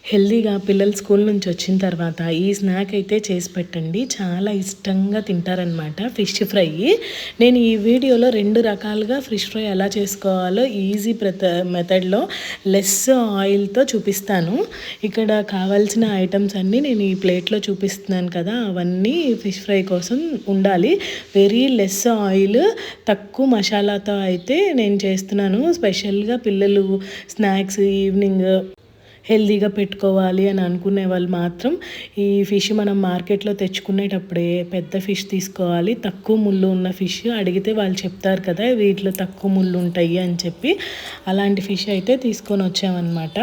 హెల్తీగా పిల్లలు స్కూల్ నుంచి వచ్చిన తర్వాత ఈ స్నాక్ అయితే చేసి పెట్టండి. చాలా ఇష్టంగా తింటారనమాట ఫిష్ ఫ్రై. నేను ఈ వీడియోలో 2 రకాలుగా ఫిష్ ఫ్రై ఎలా చేసుకోవాలో ఈజీ మెథడ్లో లెస్ ఆయిల్తో చూపిస్తాను. ఇక్కడ కావాల్సిన ఐటమ్స్ అన్నీ నేను ఈ ప్లేట్లో చూపిస్తున్నాను కదా, అవన్నీ ఫిష్ ఫ్రై కోసం ఉండాలి. వెరీ లెస్ ఆయిల్, తక్కువ మసాలాతో అయితే నేను చేస్తున్నాను. స్పెషల్గా పిల్లలు స్నాక్స్ ఈవినింగ్ హెల్తీగా పెట్టుకోవాలి అని అనుకునే వాళ్ళు మాత్రం ఈ ఫిష్ మనం మార్కెట్లో తెచ్చుకునేటప్పుడే పెద్ద ఫిష్ తీసుకోవాలి. తక్కువ ముళ్ళు ఉన్న ఫిష్ అడిగితే వాళ్ళు చెప్తారు కదా, వీటిలో తక్కువ ముళ్ళు ఉంటాయి అని చెప్పి అలాంటి ఫిష్ అయితే తీసుకొని వచ్చామన్నమాట.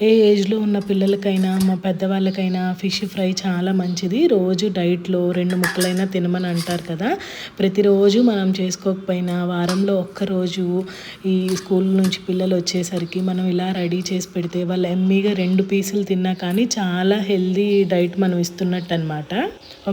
ఏ ఏజ్లో ఉన్న పిల్లలకైనా మా పెద్దవాళ్ళకైనా ఫిష్ ఫ్రై చాలా మంచిది. రోజు డైట్లో 2 ముక్కలైనా తినమని అంటారు కదా. ప్రతిరోజు మనం చేసుకోకపోయినా వారంలో ఒక్కరోజు ఈ స్కూల్ నుంచి పిల్లలు వచ్చేసరికి మనం ఇలా రెడీ చేసి పెడితే వాళ్ళు ఎమ్మీగా 2 పీసులు తిన్నా కానీ చాలా హెల్దీ డైట్ మనం ఇస్తున్నట్టు అనమాట.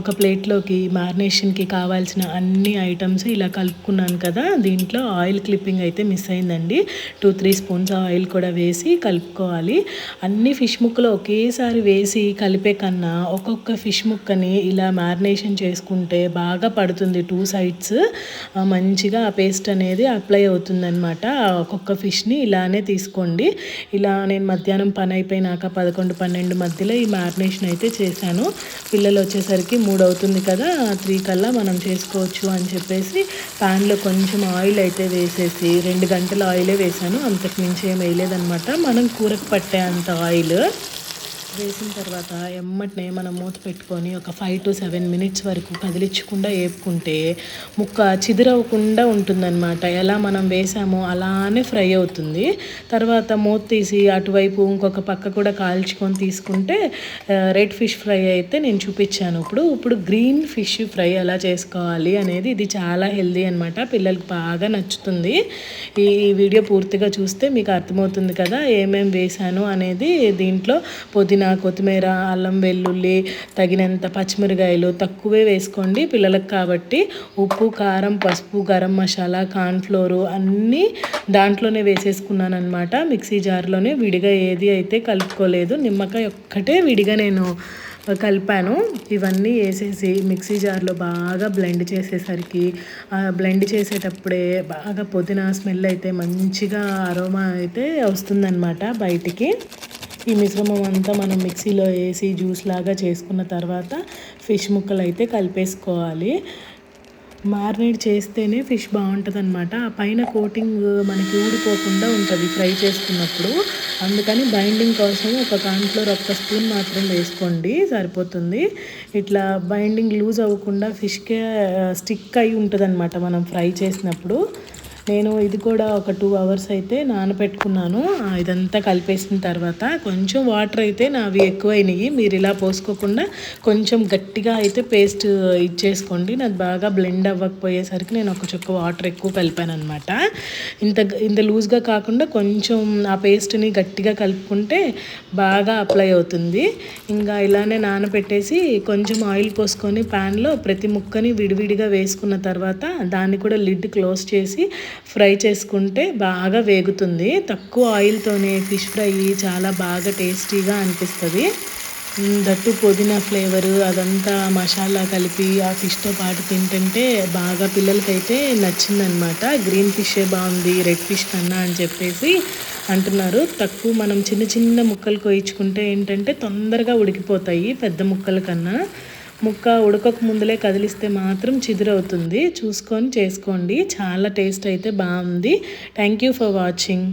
ఒక ప్లేట్లోకి మ్యారినేషన్కి కావాల్సిన అన్ని ఐటమ్స్ ఇలా కలుపుకున్నాను కదా. దీంట్లో ఆయిల్ క్లిప్పింగ్ అయితే మిస్ అయిందండి. 2-3 స్పూన్స్ ఆయిల్ కూడా వేసి కలుపుకోవాలి. అన్ని ఫిష్ ముక్కలు ఒకేసారి వేసి కలిపే కన్నా ఒక్కొక్క ఫిష్ ముక్కని ఇలా మ్యారినేషన్ చేసుకుంటే బాగా పడుతుంది. 2 సైడ్స్ మంచిగా ఆ పేస్ట్ అనేది అప్లై అవుతుందన్నమాట. ఒక్కొక్క ఫిష్ని ఇలానే తీసుకోండి. ఇలా నేను మధ్యాహ్నం పని అయిపోయినాక 11-12 మధ్యలో ఈ మ్యారినేషన్ అయితే చేశాను. పిల్లలు వచ్చేసరికి 3 అవుతుంది కదా, 3 కల్లా మనం చేసుకోవచ్చు అని చెప్పేసి ప్యాన్లో కొంచెం ఆయిల్ అయితే వేసేసి 2 గంటల ఆయిలే వేసాను. అంతకు మించి ఏం వేయలేదనమాట. మనం కూరకు పట్టే అంత ఆయిల్ వేసిన తర్వాత ఎమ్మటనే మనం మూత పెట్టుకొని ఒక 5-7 మినిట్స్ వరకు కదిలించకుండా వేపుకుంటే ముక్క చిదురవ్వకుండా ఉంటుందన్నమాట. ఎలా మనం వేసామో అలానే ఫ్రై అవుతుంది. తర్వాత మూత తీసి అటువైపు ఇంకొక పక్క కూడా కాల్చుకొని తీసుకుంటే రెడ్ ఫిష్ ఫ్రై అయితే నేను చూపించాను. ఇప్పుడు గ్రీన్ ఫిష్ ఫ్రై ఎలా చేసుకోవాలి అనేది, ఇది చాలా హెల్దీ అనమాట. పిల్లలకి బాగా నచ్చుతుంది. ఈ వీడియో పూర్తిగా చూస్తే మీకు అర్థమవుతుంది కదా ఏమేమి వేసాను అనేది. దీంట్లో పుదీనా, కొత్తిమీర, అల్లం వెల్లుల్లి, తగినంత పచ్చిమిరకాయలు తక్కువే వేసుకోండి పిల్లలకు కాబట్టి. ఉప్పు, కారం, పసుపు, గరం మసాలా, కార్న్ఫ్లోరు అన్నీ దాంట్లోనే వేసేసుకున్నాను అనమాట. మిక్సీ జార్లోనే విడిగా ఏది అయితే కలుపుకోలేదు. నిమ్మకాయ ఒక్కటే విడిగా నేను కలిపాను. ఇవన్నీ వేసేసి మిక్సీ జార్లో బాగా బ్లెండ్ చేసేసరికి బ్లెండ్ చేసేటప్పుడే బాగా పుదీనా స్మెల్ అయితే మంచిగా అరోమా అయితే వస్తుందన్నమాట బయటికి. ఈ మిశ్రమం అంతా మనం మిక్సీలో వేసి జ్యూస్ లాగా చేసుకున్న తర్వాత ఫిష్ ముక్కలు అయితే కలిపేసుకోవాలి. మ్యారినేట్ చేస్తేనే ఫిష్ బాగుంటుంది అనమాట. ఆ పైన కోటింగ్ మనకి ఊడిపోకుండా ఉంటుంది ఫ్రై చేసుకున్నప్పుడు. అందుకని బైండింగ్ కోసం ఒక కార్న్ఫ్లోర్ 1 స్పూన్ మాత్రం వేసుకోండి, సరిపోతుంది. ఇట్లా బైండింగ్ లూజ్ అవ్వకుండా ఫిష్కే స్టిక్ అయి ఉంటుంది అనమాట మనం ఫ్రై చేసినప్పుడు. నేను ఇది కూడా ఒక 2 అవర్స్ అయితే నానబెట్టుకున్నాను. ఇదంతా కలిపేసిన తర్వాత కొంచెం వాటర్ అయితే నావి ఎక్కువైనాయి. మీరు ఇలా పోసుకోకుండా కొంచెం గట్టిగా అయితే పేస్ట్ ఇచ్చేసుకోండి. నాకు బాగా బ్లెండ్ అవ్వకపోయేసరికి నేను ఒక చుక్క వాటర్ ఎక్కువ కలిపాను అనమాట. ఇంత లూజ్గా కాకుండా కొంచెం ఆ పేస్ట్ని గట్టిగా కలుపుకుంటే బాగా అప్లై అవుతుంది. ఇంకా ఇలానే నానబెట్టేసి కొంచెం ఆయిల్ పోసుకొని ప్యాన్లో ప్రతి ముక్కని విడివిడిగా వేసుకున్న తర్వాత దాన్ని కూడా లిడ్ క్లోజ్ చేసి ఫ్రై చేసుకుంటే బాగా వేగుతుంది. తక్కువ ఆయిల్తోనే ఫిష్ ఫ్రై చాలా బాగా టేస్టీగా అనిపిస్తుంది. దట్టు పుదీనా ఫ్లేవరు అదంతా మసాలా కలిపి ఆ ఫిష్తో పాటు తింటుంటే బాగా పిల్లలకైతే నచ్చిందనమాట. గ్రీన్ ఫిషే బాగుంది రెడ్ ఫిష్ కన్నా అని చెప్పేసి అంటున్నారు. తక్కువ మనం చిన్న చిన్న ముక్కలు కోయించుకుంటే ఏంటంటే తొందరగా ఉడికిపోతాయి పెద్ద ముక్కల కన్నా. ముక్క ఉడకక ముందులే కదిలిస్తే మాత్రం చిదురవుతుంది. చూసుకొని చేసుకోండి. చాలా టేస్ట్ అయితే బాగుంది. Thank you for watching.